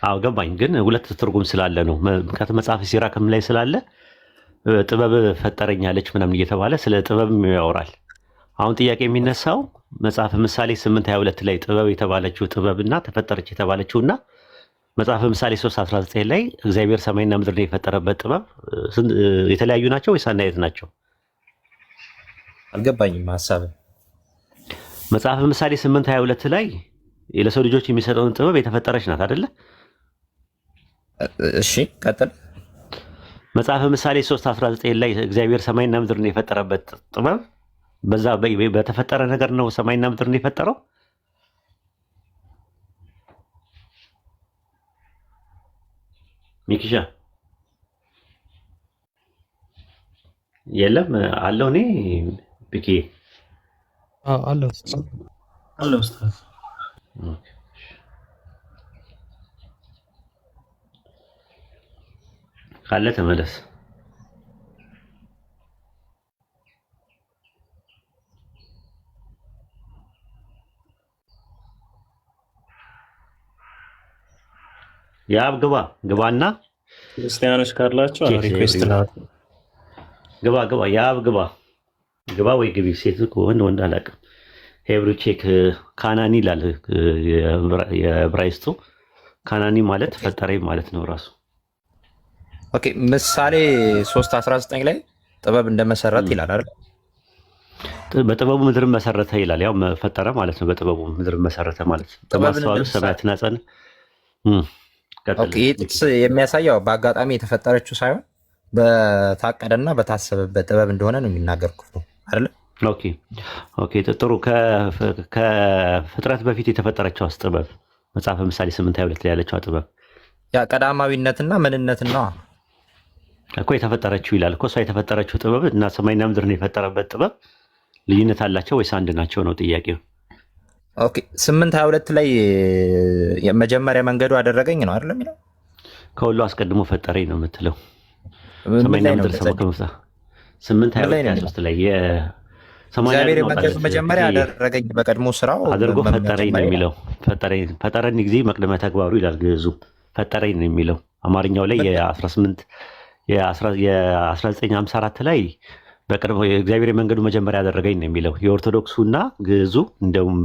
አዎ ገባኝ። ግን ሁለት ትርጉም ስላለ ነው። ምክንያቱም መጽሐፍ ሲራክም ላይ ስላለ ጥበብ ፈጠረኛለች ምናምን እየተባለ ስለ ጥበብም ያወራል። አሁን ጥያቄ የሚነሳው መጽሐፍ ምሳሌ 8:22 ላይ ጥበብ የተባለችው ጥበብና ተፈጠረች የተባለችውና መጽሐፍ ምሳሌ 3:19 ላይ እግዚአብሔር ሰማይና ምድርን የፈጠረበት ጥበብ የተለያዩ ናቸው ወይስ አንድ አይነት ናቸው? አልገባኝም ሀሳብ። መጽሐፍ ምሳሌ 8:22 ላይ ለሰው ልጆች የሚሰጠውን ጥበብ የተፈጠረች ናት አይደለ? እሺ ቀጥል። መጽሐፍ ምሳሌ 3:19 ላይ እግዚአብሔር ሰማይና ምድርን የፈጠረበት ጥበብ በዛ በተፈጠረ ነገር ነው ሰማይና ምድርን የፈጠረው? ሚኪሻ የለም አለው። እኔ ቢኪ አለው አለው ኡስታዝ ካለ ተመለስ። ያብ ግባና ክርስቲያኖች ካላችሁ ሪኩዌስት ላኩ። ግባ ያብ ግባ ወይ ግቢ። ሴት ወንድ አላውቅም። ሄብሩ ቼክ ካናኒ ይላል የዕብራይስጡ። ካናኒ ማለት ፈጠረኝ ማለት ነው ራሱ። ኦኬ ምሳሌ 3:19 ላይ ጥበብ እንደመሰረት ይላል አይደል? በጥበቡ ምድርን መሰረተ ይላል። ያው ፈጠረ ማለት ነው። በጥበቡ ምድርን መሰረተ ማለት ነው። በማስተዋሉ ሰማያትን አጸና። ይህ ጥቅስ የሚያሳየው በአጋጣሚ የተፈጠረችው ሳይሆን በታቀደና በታሰበበት ጥበብ እንደሆነ ነው የሚናገር ክፍሉ አይደለ? ኦኬ ጥሩ። ከፍጥረት በፊት የተፈጠረችው ጥበብ መጽሐፈ ምሳሌ 8:22 ላይ ያለችው ጥበብ ያ ቀዳማዊነትና ምንነትና እኮ የተፈጠረችው ይላል እኮ። እሷ የተፈጠረችው ጥበብ እና ሰማይና ምድርን የፈጠረበት ጥበብ ልዩነት አላቸው ወይስ አንድ ናቸው ነው ጥያቄው። ኦኬ 8:22 ላይ የመጀመሪያ መንገዱ አደረገኝ ነው አይደል የሚለው? ከሁሉ አስቀድሞ ፈጠረኝ ነው የምትለው። ሰማይና ምድር ከመፍጠር 8:23 ላይ እግዚአብሔር መንገዱ መጀመሪያ አደረገኝ በቀድሞ ስራው አድርጎ ፈጠረኝ ነው የሚለው። ፈጠረኝ ጊዜ መቅደመ ተግባሩ ይላል ግዕዙ። ፈጠረኝ ነው የሚለው። አማርኛው ላይ የ1954 ላይ በቅርቡ የእግዚአብሔር መንገዱ መጀመሪያ ያደረገኝ ነው የሚለው። የኦርቶዶክሱና ግዕዙ እንደውም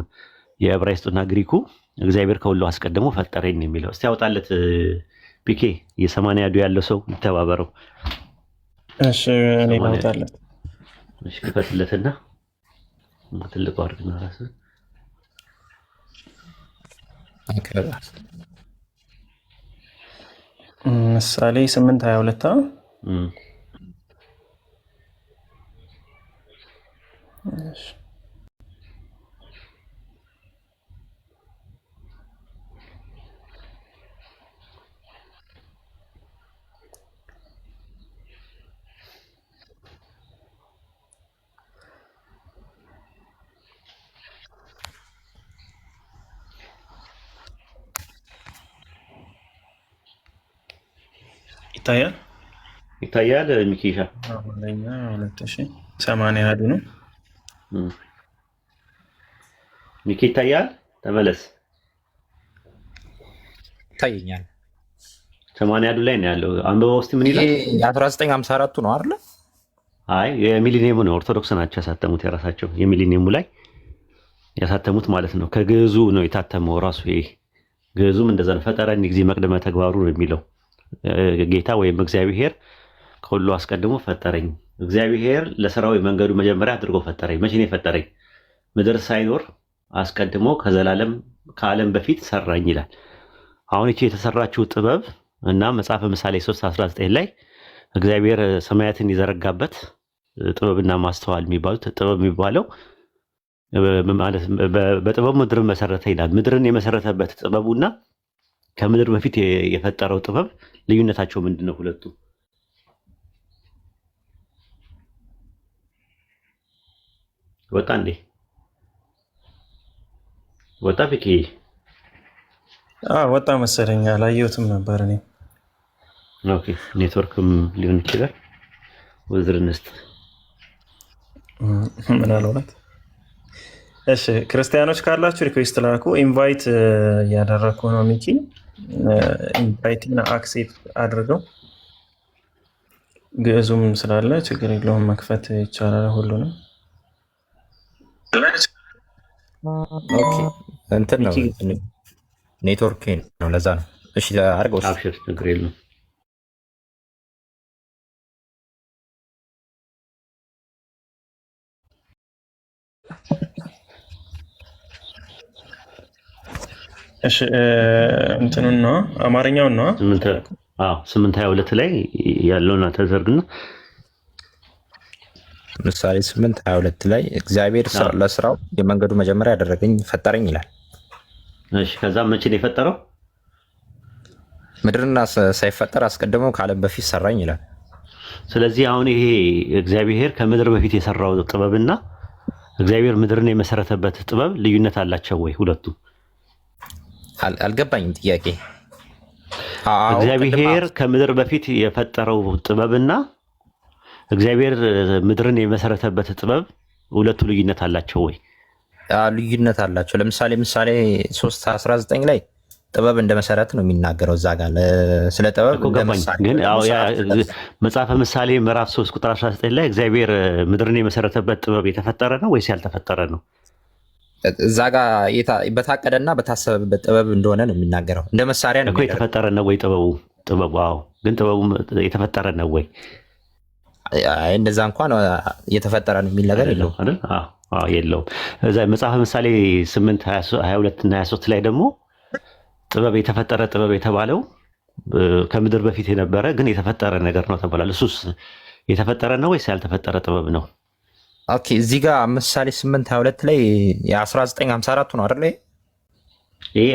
የዕብራይስጡና ግሪኩ እግዚአብሔር ከሁሉ አስቀድሞ ፈጠረኝ ነው የሚለው። እስቲ ያውጣለት ፒኬ የ80 ያለው ሰው ይተባበረው። እሺ እኔ ያውጣለት። እሺ ክፈትለትና ትልቁ አድርግና ራስህ ምሳሌ 8:22 ይታያል። ሚኪሻ አሁንኛ 2080 ነው። ሚኪ ይታያል። ተመለስ። ይታየኛል። 80 ላይ ነው ያለው። አንበባ ውስጥ ምን ይላል? 1954 ነው አይደል? አይ የሚሊኒየሙ ነው። ኦርቶዶክስ ናቸው ያሳተሙት። የራሳቸው የሚሊኒየሙ ላይ ያሳተሙት ማለት ነው። ከግዕዙ ነው የታተመው ራሱ። ይሄ ግዕዙም እንደዛ ነው። ፈጠረኝ ጊዜ መቅደመ ተግባሩ ነው የሚለው። ጌታ ወይም እግዚአብሔር ከሁሉ አስቀድሞ ፈጠረኝ። እግዚአብሔር ለስራው መንገዱ መጀመሪያ አድርጎ ፈጠረኝ። መቼ ነው የፈጠረኝ? ምድር ሳይኖር አስቀድሞ ከዓለም በፊት ሰራኝ ይላል። አሁን እቺ የተሰራችው ጥበብ እና መጽሐፈ ምሳሌ 3:19 ላይ እግዚአብሔር ሰማያትን የዘረጋበት ጥበብና ማስተዋል የሚባሉት ጥበብ የሚባለው ማለት በጥበቡ ምድርን መሰረተ ይላል። ምድርን የመሰረተበት ጥበቡና ከምድር በፊት የፈጠረው ጥበብ ልዩነታቸው ምንድን ነው? ሁለቱ ወጣ እንዴ? ወጣ ቢኪ? ወጣ መሰለኝ። አላየሁትም ነበር እኔ። ኦኬ ኔትወርክም ሊሆን ይችላል። ወዝርንስት ምን አልሆነት። እሺ ክርስቲያኖች ካላችሁ ሪኩዌስት ላኩ። ኢንቫይት እያደረግኩ ነው ሚኪ። ኢንቫይቲንግ አክሴፕት አድርገው ግዕዙም ስላለ ችግር የለውም መክፈት ይቻላል ሁሉንም። ኦኬ እንትን ነው ኔትወርክ ነው ለዛ ነው። እሺ አድርገው አብሽር ችግር የለውም። እሺ እንትኑን ነው አማርኛውን ነው 8:22 ላይ ያለውና ተዘርግና ምሳሌ 8:22 ላይ እግዚአብሔር ለስራው የመንገዱ መጀመሪያ ያደረገኝ ፈጠረኝ ይላል። እሺ ከዛ መቼ ነው የፈጠረው? ምድርና ሳይፈጠር አስቀድሞ ከዓለም በፊት ሰራኝ ይላል። ስለዚህ አሁን ይሄ እግዚአብሔር ከምድር በፊት የሰራው ጥበብና እግዚአብሔር ምድርን የመሰረተበት ጥበብ ልዩነት አላቸው ወይ? ሁለቱ አልገባኝም ጥያቄ። እግዚአብሔር ከምድር በፊት የፈጠረው ጥበብና እግዚአብሔር ምድርን የመሰረተበት ጥበብ ሁለቱ ልዩነት አላቸው ወይ? ልዩነት አላቸው። ለምሳሌ ምሳሌ 3:19 ላይ ጥበብ እንደ መሰረት ነው የሚናገረው። እዛ ጋር ስለ ጥበብ ግን መጽሐፈ ምሳሌ ምዕራፍ 3 ቁጥር 19 ላይ እግዚአብሔር ምድርን የመሰረተበት ጥበብ የተፈጠረ ነው ወይስ ያልተፈጠረ ነው? እዛ ጋር በታቀደና በታሰበበት ጥበብ እንደሆነ ነው የሚናገረው። እንደ መሳሪያ ነው የተፈጠረ ነው ወይ ጥበቡ? ግን ጥበቡ የተፈጠረ ነው ወይ? እንደዛ እንኳን የተፈጠረ ነው የሚል ነገር የለውም አይደል? የለውም። እዛ መጽሐፈ ምሳሌ 8:22 እና 23 ላይ ደግሞ ጥበብ የተፈጠረ ጥበብ የተባለው ከምድር በፊት የነበረ ግን የተፈጠረ ነገር ነው ተብሏል። እሱስ የተፈጠረ ነው ወይስ ያልተፈጠረ ጥበብ ነው? ኦኬ እዚህ ጋር ምሳሌ 8:22 ላይ የ1954 ነው አይደል? ይሄ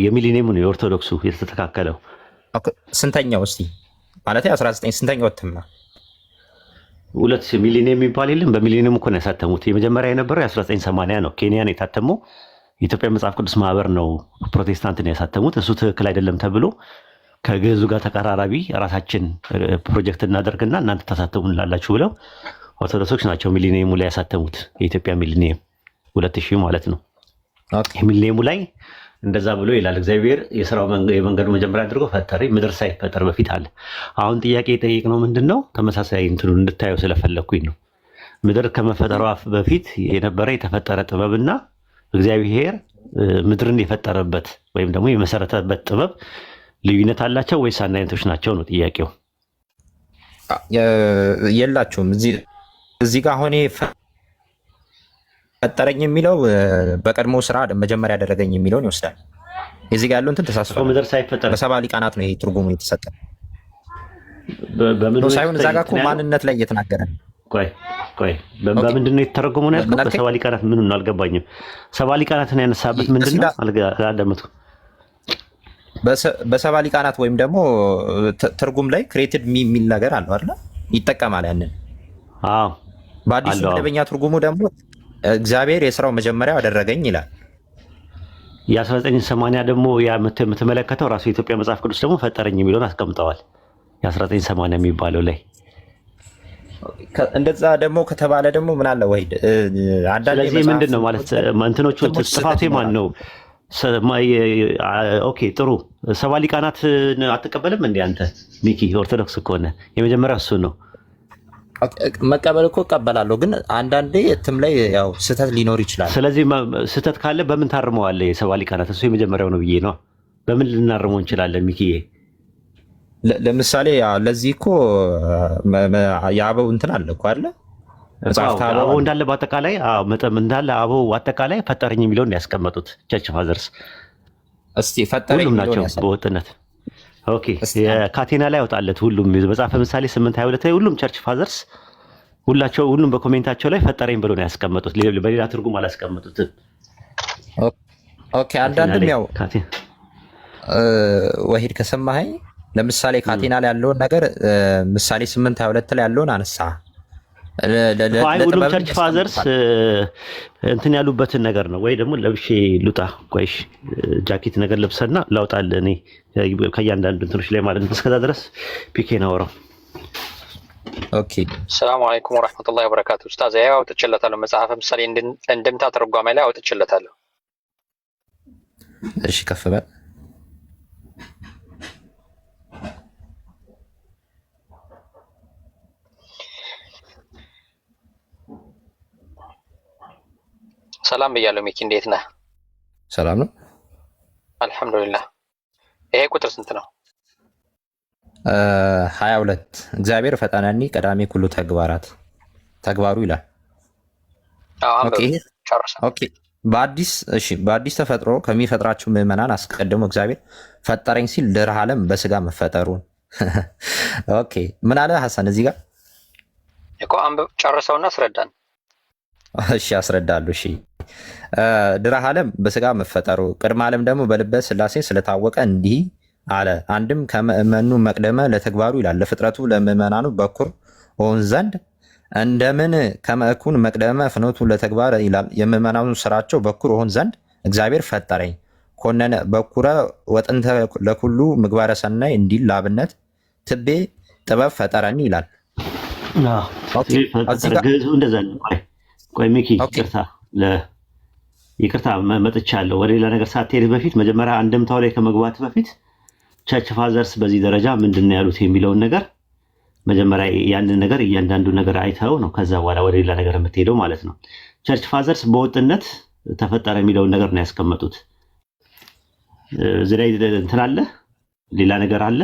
የሚሊኒየሙ ነው የኦርቶዶክሱ የተስተካከለው። ስንተኛው እስቲ ማለት 19 ስንተኛው እትም ነው? 2 ሚሊኒየም የሚባል የለም። በሚሊኒየም እኮ ነው ያሳተሙት። የመጀመሪያ የነበረው 1980 ነው ኬንያ ነው የታተመው። የኢትዮጵያ መጽሐፍ ቅዱስ ማህበር ነው ፕሮቴስታንት ነው ያሳተሙት። እሱ ትክክል አይደለም ተብሎ ከግዕዙ ጋር ተቀራራቢ ራሳችን ፕሮጀክት እናደርግና እናንተ ታሳተሙ እንላላችሁ ብለው ኦርቶዶክሶች ናቸው ሚሊኒየሙ ላይ ያሳተሙት። የኢትዮጵያ ሚሊኒየም 2000 ማለት ነው። ሚሊኒየሙ ላይ እንደዛ ብሎ ይላል። እግዚአብሔር የስራው የመንገዱ መጀመሪያ አድርጎ ፈጠረ ምድር ሳይፈጠር በፊት አለ። አሁን ጥያቄ የጠየቅነው ምንድን ነው? ተመሳሳይ እንትኑ እንድታየው ስለፈለግኩኝ ነው። ምድር ከመፈጠሯ በፊት የነበረ የተፈጠረ ጥበብና እግዚአብሔር ምድርን የፈጠረበት ወይም ደግሞ የመሰረተበት ጥበብ ልዩነት አላቸው ወይስ አንድ አይነቶች ናቸው ነው ጥያቄው። የላቸውም። እዚህ ጋር አሁን ፈጠረኝ የሚለው በቀድሞ ስራ መጀመሪያ ያደረገኝ የሚለውን ይወስዳል። እዚህ ጋር ያለው እንትን ተሳስቷል። ምድር ሳይፈጠር በሰባ ሊቃናት ነው ይሄ ትርጉሙ የተሰጠ ሳይሆን እዛ ጋር እኮ ማንነት ላይ እየተናገረ ነው። ቆይ በምንድን ነው የተተረጎመው? ነው ያልከው? በሰባ ሊቃናት ምኑን ነው አልገባኝም። ሰባ ሊቃናትን ያነሳበት ምንድን ነው አልገባኝም። በሰባ ሊቃናት ወይም ደግሞ ትርጉም ላይ ክሬትድ የሚል ነገር አለው አይደል? ይጠቀማል ያንን። አዎ በአዲሱ መደበኛ ትርጉሙ ደግሞ እግዚአብሔር የስራው መጀመሪያ አደረገኝ ይላል። የ1980 ደግሞ የምትመለከተው ራሱ የኢትዮጵያ መጽሐፍ ቅዱስ ደግሞ ፈጠረኝ የሚለውን አስቀምጠዋል። የ1980 የሚባለው ላይ እንደዛ ደግሞ ከተባለ ደግሞ ምን አለ ወይ አንዳንዴ ስለዚህ ምንድን ነው ማለት እንትኖቹ ጥፋቴ ማን ነው? ኦኬ ጥሩ። ሰባ ሊቃናት አትቀበልም እንዴ አንተ ሚኪ? ኦርቶዶክስ ከሆነ የመጀመሪያው እሱ ነው። መቀበል እኮ እቀበላለሁ፣ ግን አንዳንዴ እትም ላይ ያው ስህተት ሊኖር ይችላል። ስለዚህ ስህተት ካለ በምን ታርመዋለህ? የሰባ ሊቃናት እሱ የመጀመሪያው ነው ብዬ ነው። በምን ልናርመው እንችላለን ሚኪዬ? ለምሳሌ ለዚህ እኮ የአበው እንትን አለ እኮ አለ አበው እንዳለ በአጠቃላይ እንዳለ አበው አጠቃላይ ፈጠረኝ የሚለውን ያስቀመጡት ቸርች ፋዘርስ እስቲ ፈጠረኝ ሁሉም ናቸው በወጥነት። ኦኬ የካቴና ላይ ያወጣለት ሁሉም መጽሐፈ ምሳሌ 8:22 ላይ ሁሉም ቸርች ፋዘርስ ሁሉም በኮሜንታቸው ላይ ፈጠረኝ ብሎ ነው ያስቀመጡት። በሌላ ትርጉም አላስቀመጡትም። ኦኬ አንዳንድም ያው ወሂድ ከሰማኸኝ ለምሳሌ ካቴና ላይ ያለውን ነገር ምሳሌ 8:22 ላይ ያለውን አነሳ። ሁሉም ቸርች ፋዘርስ እንትን ያሉበትን ነገር ነው ወይ ደግሞ ለብሼ ሉጣ ቆይሽ ጃኬት ነገር ለብሰና ላውጣል እኔ ከእያንዳንዱ እንትኖች ላይ ማለት ነው። እስከዛ ድረስ ፒኬን አወራው። ኦኬ ሰላም አለይኩም ወራህመቱላሂ ወበረካቱ። ኡስታዝ ያው አውጥቼለታለሁ መጽሐፈ ምሳሌ እንደምታ ተርጓሚ ላይ አውጥቼለታለሁ። እሺ ከፍ በል ሰላም ብያለሁ ሚኪ፣ እንዴት ነህ? ሰላም ነው አልሐምዱሊላህ። ይሄ ቁጥር ስንት ነው? 22 እግዚአብሔር ፈጠነኒ ቀዳሜ ኩሉ ተግባሩ ይላል። ኦኬ በአዲስ ተፈጥሮ ከሚፈጥራቸው ምዕመናን አስቀድሞ እግዚአብሔር ፈጠረኝ ሲል ድህረ ዓለም በስጋ መፈጠሩን ኦኬ ምን አለ ሐሰን እዚህ ጋር እኮ አንብብ ጨርሰውና አስረዳን። እሺ አስረዳለሁ። እሺ ድህረ ዓለም በስጋ መፈጠሩ ቅድመ ዓለም ደግሞ በልበ ሥላሴ ስለታወቀ እንዲህ አለ። አንድም ከምእመኑ መቅደመ ለተግባሩ ይላል ለፍጥረቱ ለምዕመናኑ በኩር ሆን ዘንድ እንደምን ከመእኩን መቅደመ ፍኖቱ ለተግባር ይላል የምዕመናኑ ስራቸው በኩር ሆን ዘንድ እግዚአብሔር ፈጠረኝ ኮነነ በኩረ ወጥንተ ለኩሉ ምግባረ ሰናይ እንዲል ላብነት ትቤ ጥበብ ፈጠረኒ ይላል። ግዕዙ እንደዛ ነው። ቆይ ሚኪ ይቅርታ መጥቻለሁ። ወደ ሌላ ነገር ሳትሄድ በፊት መጀመሪያ አንድምታው ላይ ከመግባት በፊት ቸርች ፋዘርስ በዚህ ደረጃ ምንድን ነው ያሉት የሚለውን ነገር መጀመሪያ ያንን ነገር እያንዳንዱ ነገር አይተው ነው ከዛ በኋላ ወደ ሌላ ነገር የምትሄደው ማለት ነው። ቸርች ፋዘርስ በወጥነት ተፈጠረ የሚለውን ነገር ነው ያስቀመጡት። እዚህ ላይ እንትን አለ፣ ሌላ ነገር አለ።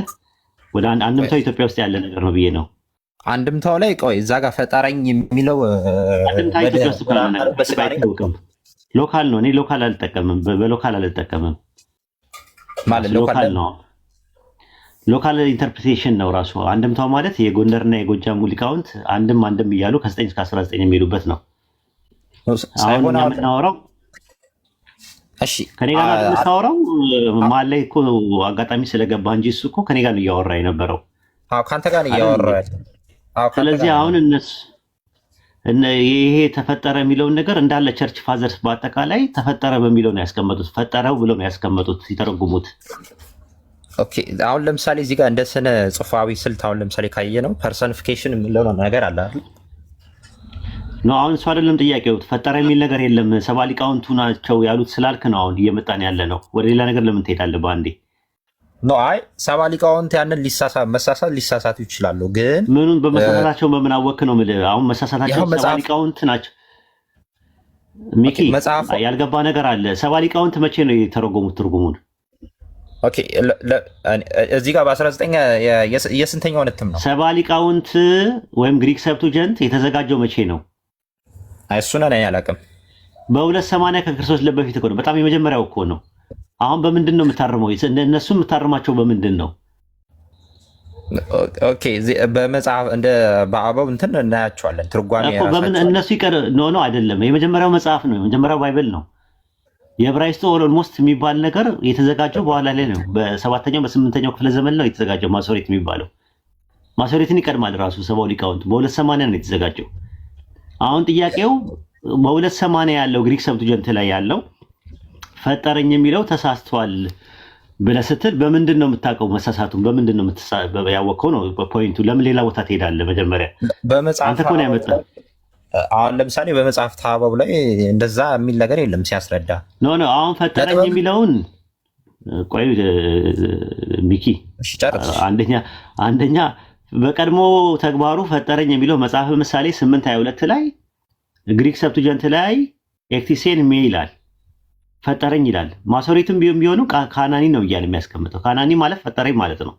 ወደ አንድምታው ኢትዮጵያ ውስጥ ያለ ነገር ነው ብዬ ነው። አንድምታው ላይ ቆይ እዛ ጋር ፈጠረኝ የሚለው አንድምታ ኢትዮጵያ ውስጥ አይታወቅም። ሎካል ነው። እኔ ሎካል አልጠቀምም፣ በሎካል አልጠቀምም ማለት ሎካል ነው። ሎካል ኢንተርፕሪቴሽን ነው ራሱ። አንድምታው ማለት የጎንደርና የጎጃም ሊቃውንት አንድም እያሉ ከ9 እስከ 19 የሚሄዱበት ነው። አሁን የምናወራው ከኔ ጋር የምታወራው መሀል ላይ እኮ አጋጣሚ ስለገባ እንጂ እሱ እኮ ከኔ ጋር ነው እያወራ የነበረው። ከአንተ ጋር እያወራ። ስለዚህ አሁን ይሄ ተፈጠረ የሚለውን ነገር እንዳለ ቸርች ፋዘርስ በአጠቃላይ ተፈጠረ በሚለው ነው ያስቀመጡት። ፈጠረው ብሎ ነው ያስቀመጡት ሲተረጉሙት። ኦኬ አሁን ለምሳሌ እዚህ ጋር እንደ ስነ ጽሑፋዊ ስልት አሁን ለምሳሌ ካየ ነው ፐርሰኒፊኬሽን የምንለው ነገር አለ አይደል? ነው አሁን እሱ አይደለም ጥያቄው። ተፈጠረ የሚል ነገር የለም። ሰባ ሊቃውንቱ ናቸው ያሉት ስላልክ ነው አሁን እየመጣን ያለ ነው። ወደ ሌላ ነገር ለምን ትሄዳለህ በአንዴ? ነው አይ ሰባ ሊቃውንት ያንን ሊሳሳቱ ይችላሉ። ግን ምኑን በመሳሳታቸው በምን አወክ ነው የምልህ። አሁን መሳሳታቸው ሰባ ሊቃውንት ናቸው። ሚኪ ያልገባ ነገር አለ። ሰባ ሊቃውንት መቼ ነው የተረጎሙት ትርጉሙን? ኦኬ እዚህ ጋር በ19 የስንተኛው እትም ነው? ሰባ ሊቃውንት ወይም ግሪክ ሰብቱጀንት የተዘጋጀው መቼ ነው? እሱን እኔ አላውቅም። በ280 ከክርስቶስ በፊት እኮ ነው። በጣም የመጀመሪያው እኮ ነው። አሁን በምንድን ነው የምታርመው? እነሱ የምታርማቸው በምንድን ነው? ኦኬ በመጽሐፍ እንደ በአበው እንትን እናያቸዋለን። ትርጓሜ እኮ በምን እነሱ ይቀር ነው አይደለም። የመጀመሪያው መጽሐፍ ነው። የመጀመሪያው ባይብል ነው። የዕብራይስጡ ኦልሞስት የሚባል ነገር የተዘጋጀው በኋላ ላይ ነው። በ7ኛው በ8ኛው ክፍለ ዘመን ነው የተዘጋጀው። ማሶሬት የሚባለው ማሶሬትን ይቀድማል ራሱ ሰባው ሊቃውንት በ280 ነው የተዘጋጀው። አሁን ጥያቄው በ280 ያለው ግሪክ ሰብቱጀንት ላይ ያለው ፈጠረኝ የሚለው ተሳስቷል ብለህ ስትል በምንድን ነው የምታውቀው? መሳሳቱን በምንድን ነው ያወቀው ነው ፖይንቱ። ለምን ሌላ ቦታ ትሄዳለህ? መጀመሪያ አንተ እኮ ነው ያመጣው። አሁን ለምሳሌ በመጽሐፍት አበው ላይ እንደዛ የሚል ነገር የለም ሲያስረዳ። ኖ አሁን ፈጠረኝ የሚለውን ቆይ ሚኪ አንደኛ በቀድሞ ተግባሩ ፈጠረኝ የሚለው መጽሐፍ ምሳሌ 8:22 ላይ ግሪክ ሰብቱጀንት ላይ ኤክቲሴን ሜ ይላል፣ ፈጠረኝ ይላል። ማሶሬትም ቢሆኑ ካናኒ ነው እያለ የሚያስቀምጠው። ካናኒ ማለት ፈጠረኝ ማለት ነው።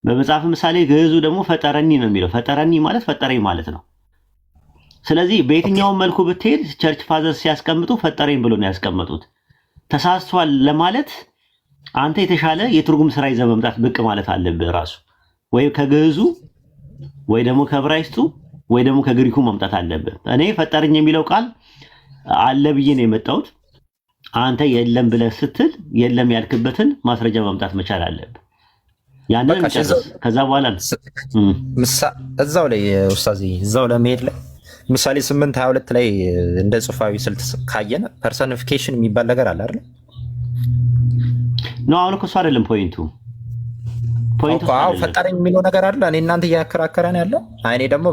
በመጽሐፍ ምሳሌ ግዕዙ ደግሞ ፈጠረኒ ነው የሚለው። ፈጠረኒ ማለት ፈጠረኝ ማለት ነው። ስለዚህ በየትኛውም መልኩ ብትሄድ ቸርች ፋዘርስ ሲያስቀምጡ ፈጠረኝ ብሎ ነው ያስቀምጡት። ተሳስቷል ለማለት አንተ የተሻለ የትርጉም ስራ ይዘህ መምጣት ብቅ ማለት አለብህ ራሱ። ወይ ከግዕዙ ወይ ደግሞ ከዕብራይስጡ ወይ ደግሞ ከግሪኩ መምጣት አለብህ። እኔ ፈጠረኝ የሚለው ቃል አለ ብዬ ነው የመጣሁት። አንተ የለም ብለህ ስትል የለም ያልክበትን ማስረጃ ማምጣት መቻል አለብህ። ያንን ከዛ በኋላ እዛው ላይ ኡስታዝ እዛው ለመሄድ ላይ ምሳሌ 8:22 ላይ እንደ ጽሑፋዊ ስልት ካየን ፐርሰኒፊኬሽን የሚባል ነገር አለ አይደል? ነው አሁን እኮ እሱ አይደለም ፖይንቱ። ፈጠረኝ የሚለው ነገር አለ። እኔ እናንተ እያከራከረን ያለ እኔ ደግሞ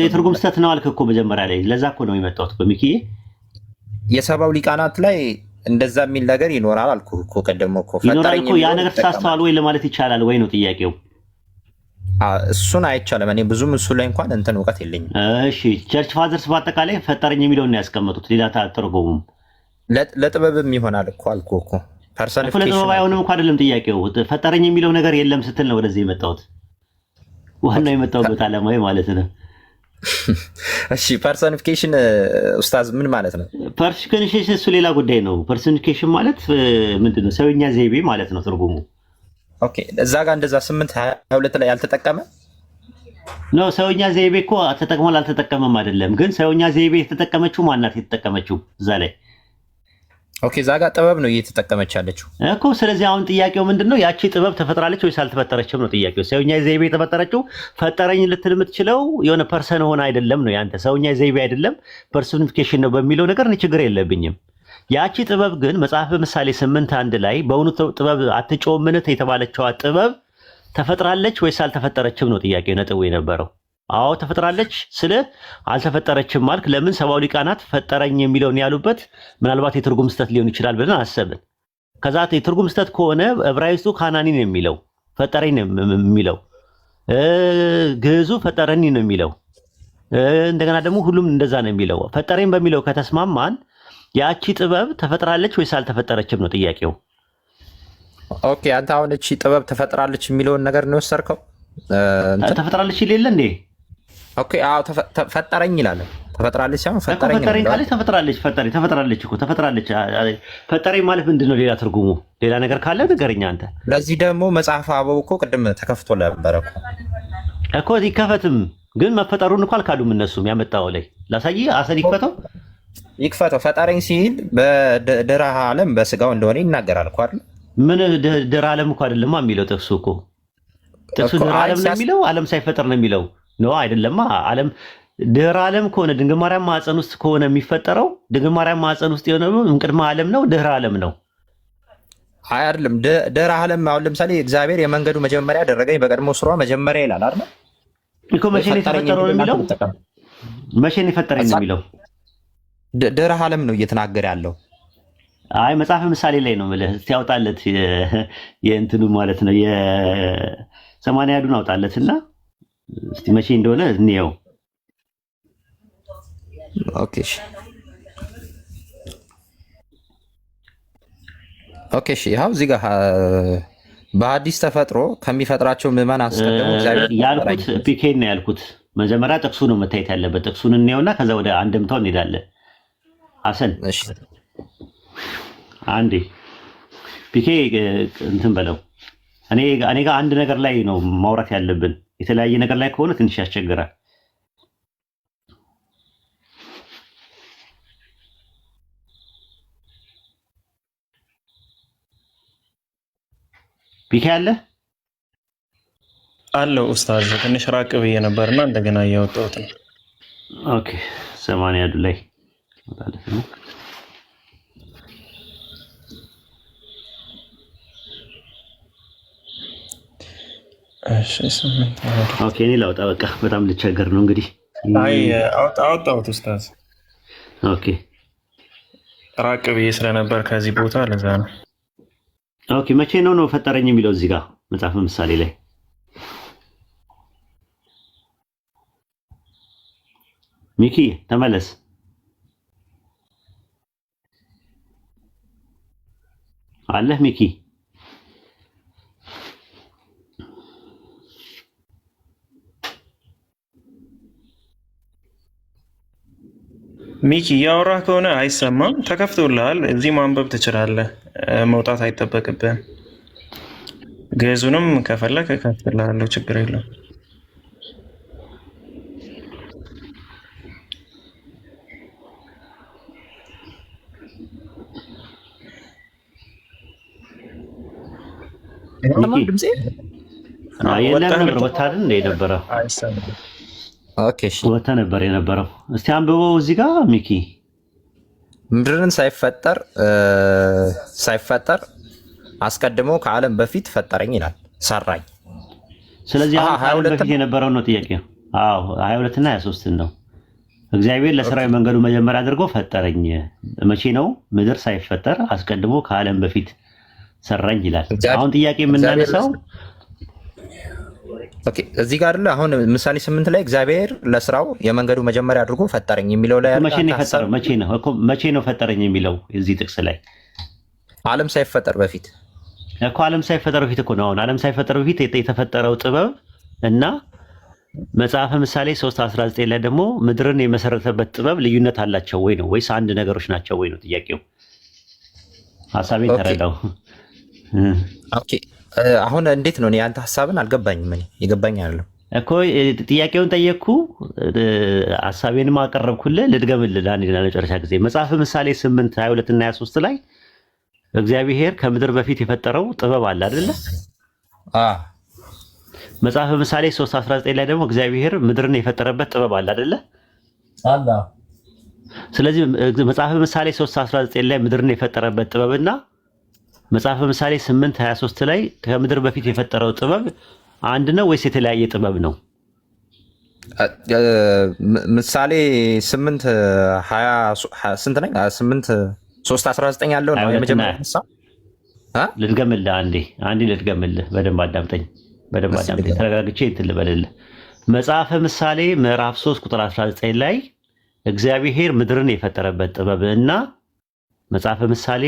የትርጉም ስህተት ነው አልክ እኮ መጀመሪያ ላይ። ለዛ እኮ ነው የመጣሁት በሚኪዬ። የሰባው ሊቃናት ላይ እንደዛ የሚል ነገር ይኖራል አልኩህ እኮ ቀደም እኮ። ይኖራል እኮ ያ ነገር ተሳስተዋል ወይ ለማለት ይቻላል ወይ ነው ጥያቄው። እሱን አይቻልም። እኔ ብዙም እሱ ላይ እንኳን እንትን እውቀት የለኝም። እሺ ቸርች ፋዘርስ በአጠቃላይ ፈጠረኝ የሚለውን ያስቀመጡት ሌላ ተርጎሙም ለጥበብም ይሆናል እኮ አልኩህ እኮ ፐርሰኒፊኬሽን ለጥበብ አይሆንም እኮ አይደለም ጥያቄው። ፈጠረኝ የሚለው ነገር የለም ስትል ነው ወደዚህ የመጣሁት። ዋናው የመጣሁበት ዓላማዊ ማለት ነው። እሺ ፐርሰኒፊኬሽን ኡስታዝ ምን ማለት ነው? ፐርሰኒፊኬሽን እሱ ሌላ ጉዳይ ነው። ፐርሰኒፊኬሽን ማለት ምንድነው? ሰውኛ ዘይቤ ማለት ነው ትርጉሙ። ኦኬ እዛ ጋር እንደዛ 8:22 ላይ ያልተጠቀመ ነው። ሰውኛ ዘይቤ እኮ ተጠቅሟል አልተጠቀመም አይደለም። ግን ሰውኛ ዘይቤ የተጠቀመችው ማናት የተጠቀመችው እዛ ላይ? ኦኬ እዛ ጋር ጥበብ ነው እየተጠቀመች ያለችው እኮ። ስለዚህ አሁን ጥያቄው ምንድነው? ያቺ ጥበብ ተፈጥራለች ወይስ አልተፈጠረችም ነው ጥያቄው። ሰውኛ ዘይቤ የተፈጠረችው ፈጠረኝ ልትል የምትችለው የሆነ ፐርሰን ሆነ አይደለም ነው ያንተ። ሰውኛ ዘይቤ አይደለም ፐርሶኒፊኬሽን ነው በሚለው ነገር እኔ ችግር የለብኝም። ያቺ ጥበብ ግን መጽሐፈ ምሳሌ 8:1 ላይ በእውኑ ጥበብ አትጮህምን የተባለችዋ ጥበብ ተፈጥራለች ወይስ አልተፈጠረችም ነው ጥያቄ ነጥቡ የነበረው። አዎ ተፈጥራለች ስለ አልተፈጠረችም ማልክ ለምን ሰባው ሊቃናት ፈጠረኝ የሚለውን ያሉበት ምናልባት የትርጉም ስህተት ሊሆን ይችላል ብለን አሰብን። ከዛ የትርጉም ስህተት ከሆነ ዕብራይስጡ ካናኒ ነው የሚለው ፈጠረኝ ነው የሚለው፣ ግዕዙ ፈጠረኝ ነው የሚለው፣ እንደገና ደግሞ ሁሉም እንደዛ ነው የሚለው። ፈጠረኝ በሚለው ከተስማማን ያቺ ጥበብ ተፈጥራለች ወይስ አልተፈጠረችም ነው ጥያቄው። ኦኬ አንተ አሁን እቺ ጥበብ ተፈጥራለች የሚለውን ነገር ነው የወሰድከው? ተፈጥራለች ይሌለ እንዴ? ኦኬ አዎ ፈጠረኝ ይላል። ተፈጥራለች ሳይሆን ፈጠረኝ ነው። ፈጠረኝ ካለች ተፈጥራለች። ተፈጥራለች እኮ ተፈጥራለች። ፈጠረኝ ማለት ምንድነው? ሌላ ትርጉሙ ሌላ ነገር ካለ ንገረኝ አንተ። ለዚህ ደግሞ መጽሐፈ አበው እኮ ቅድም ተከፍቶ ነበር እኮ ይከፈትም፣ ግን መፈጠሩን እኮ አልካዱም እነሱም። ያመጣው ላይ ላሳይ አሰን ይክፈተው። ፈጠረኝ ሲል በድህረ ዓለም በስጋው እንደሆነ ይናገራል እኮ አይደል? ምን ድህረ ዓለም እኮ አይደለም የሚለው ጥቅሱ እኮ። ጥቅሱ ድህረ ዓለም ነው የሚለው ዓለም ሳይፈጠር ነው የሚለው ነው አይደለማ። ዓለም ድህረ ዓለም ከሆነ ድንግል ማርያም ማዕፀን ውስጥ ከሆነ የሚፈጠረው ድንግል ማርያም ማዕፀን ውስጥ የሆነ ቅድመ ዓለም ነው ድህረ ዓለም ነው? አይ አይደለም። ድህረ ዓለም አሁን ለምሳሌ እግዚአብሔር የመንገዱ መጀመሪያ አደረገኝ በቀድሞ ስሯ መጀመሪያ ይላል አይደል? እኮ መቼ ነው የተፈጠረው ነው የሚለው? መቼ ነው የፈጠረኝ ነው የሚለው? ድህረ ዓለም ነው እየተናገረ ያለው። አይ መጽሐፈ ምሳሌ ላይ ነው ማለት እስቲ ያውጣለት የእንትኑ ማለት ነው የ80 አውጣለትና እስቲ መቼ እንደሆነ እንየው። ኦኬ እሺ ያው እዚህ ጋር በአዲስ ተፈጥሮ ከሚፈጥራቸው ምዕመናን አስቀድሞ እግዚአብሔር ያልኩት ፒኬን ነው ያልኩት። መጀመሪያ ጥቅሱ ነው መታየት ያለበት። ጥቅሱን እንየውና ከዛ ወደ አንድምታው እንሄዳለን። ሐሰን እሺ አንዴ ፒኬ እንትን በለው። እኔ ጋር አንድ ነገር ላይ ነው ማውራት ያለብን። የተለያየ ነገር ላይ ከሆነ ትንሽ ያስቸግራል። ፒኬ አለው ኡስታዝ። ትንሽ ራቅ ብዬ ነበርና እንደገና እያወጣሁት ነው። ኦኬ 80 ላይ ማለት ነው። ኦኬ እኔ ላውጣ በቃ በጣም ልቸገር ነው እንግዲህ። አይ አወጣሁት ኡስታዝ። ኦኬ ራቅ ብዬ ስለነበር ከዚህ ቦታ ለዛ ነው። ኦኬ መቼ ነው ፈጠረኝ የሚለው እዚህ ጋር መጽሐፈ ምሳሌ ላይ? ሚኪ ተመለስ። አለህ ሚኪ? ሚኪ እያወራህ ከሆነ አይሰማም። ተከፍቶልሃል። እዚህ ማንበብ ትችላለህ። መውጣት አይጠበቅብህም። ግዕዙንም ከፈለክ እከፍትልሃለሁ፣ ችግር የለውም። ወታ ነበር የነበረው። እስቲ አንብበው እዚህ ጋር ሚኪ። ምድርን ሳይፈጠር አስቀድሞ ከዓለም በፊት ፈጠረኝ ይላል፣ ሰራኝ። ስለዚህ አሁን በፊት የነበረው ነው ጥያቄው። አዎ 22 እና 23 ነው። እግዚአብሔር ለሥራዊ መንገዱ መጀመሪያ አድርጎ ፈጠረኝ። መቼ ነው? ምድር ሳይፈጠር አስቀድሞ ከዓለም በፊት ሰራኝ ይላል። አሁን ጥያቄ የምናነሳው ኦኬ እዚህ ጋር አይደለ አሁን ምሳሌ 8 ላይ እግዚአብሔር ለስራው የመንገዱ መጀመሪያ አድርጎ ፈጠረኝ የሚለው ላይ መቼ ነው የፈጠረው? መቼ ነው ፈጠረኝ የሚለው እዚህ ጥቅስ ላይ? ዓለም ሳይፈጠር በፊት እኮ ዓለም ሳይፈጠር በፊት እኮ ነው። አሁን ዓለም ሳይፈጠር በፊት የተፈጠረው ጥበብ እና መጽሐፈ ምሳሌ 3:19 ላይ ደግሞ ምድርን የመሰረተበት ጥበብ ልዩነት አላቸው ወይ ነው ወይስ አንድ ነገሮች ናቸው ወይ ነው ጥያቄው? ሐሳቤን ተረዳው። ኦኬ አሁን እንዴት ነው? ያንተ ሐሳብን አልገባኝም። እኔ የገባኝ አይደለም እኮ ጥያቄውን ጠየቅኩ፣ ሐሳቤንም አቀረብኩልህ። ልድገምልህ ለአንዴና ለመጨረሻ ጊዜ መጽሐፈ ምሳሌ 8:22 እና 23 ላይ እግዚአብሔር ከምድር በፊት የፈጠረው ጥበብ አለ አይደለ? መጽሐፈ ምሳሌ 3:19 ላይ ደግሞ እግዚአብሔር ምድርን የፈጠረበት ጥበብ አለ አይደለ? አላ ስለዚህ መጽሐፈ ምሳሌ 3:19 ላይ ምድርን የፈጠረበት ጥበብና መጽሐፈ ምሳሌ 8:23 ላይ ከምድር በፊት የፈጠረው ጥበብ አንድ ነው ወይስ የተለያየ ጥበብ ነው? ምሳሌ 8:20 ስንት ነኝ? 8:3:19 ያለው ነው የመጀመሪያው ሐሳብ። ልድገምልህ አንዴ ልድገምልህ። በደንብ አዳምጠኝ። ተረጋግቼ እንትን ልበልልህ። መጽሐፈ ምሳሌ ምዕራፍ 3 ቁጥር 19 ላይ እግዚአብሔር ምድርን የፈጠረበት ጥበብ እና መጽሐፈ ምሳሌ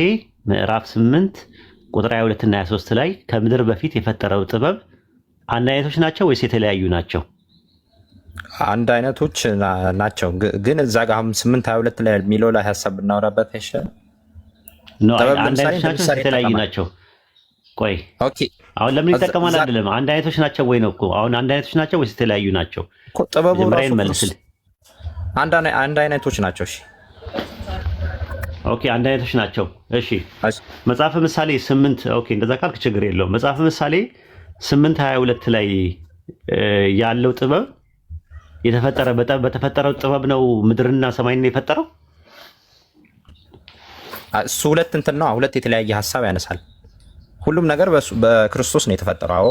ምዕራፍ 8 ቁጥር 22 እና 23 ላይ ከምድር በፊት የፈጠረው ጥበብ አንድ አይነቶች ናቸው ወይስ የተለያዩ ናቸው? አንድ አይነቶች ናቸው። ግን እዛ ጋር 8:22 ላይ የሚለው ላይ ሐሳብ ብናወራበት አይሻልም? አንድ አይነቶች ናቸው የተለያዩ ናቸው? ቆይ ኦኬ፣ አሁን ለምን ይጠቀማል? አይደለም አንድ አይነቶች ናቸው ወይ ነው እኮ። አሁን አንድ አይነቶች ናቸው ወይስ የተለያዩ ናቸው? ጥበቡ ራሱ መልስልህ። አንድ አይነቶች ናቸው። እሺ ኦኬ፣ አንድ አይነቶች ናቸው። እሺ መጽሐፈ ምሳሌ 8 ኦኬ፣ እንደዛ ካልክ ችግር የለውም። መጽሐፈ ምሳሌ 8:22 ላይ ያለው ጥበብ በተፈጠረው ጥበብ ነው ምድርና ሰማይን የፈጠረው? እሱ ሁለት እንትን ነው፣ ሁለት የተለያየ ሐሳብ ያነሳል። ሁሉም ነገር በክርስቶስ ነው የተፈጠረው። አዎ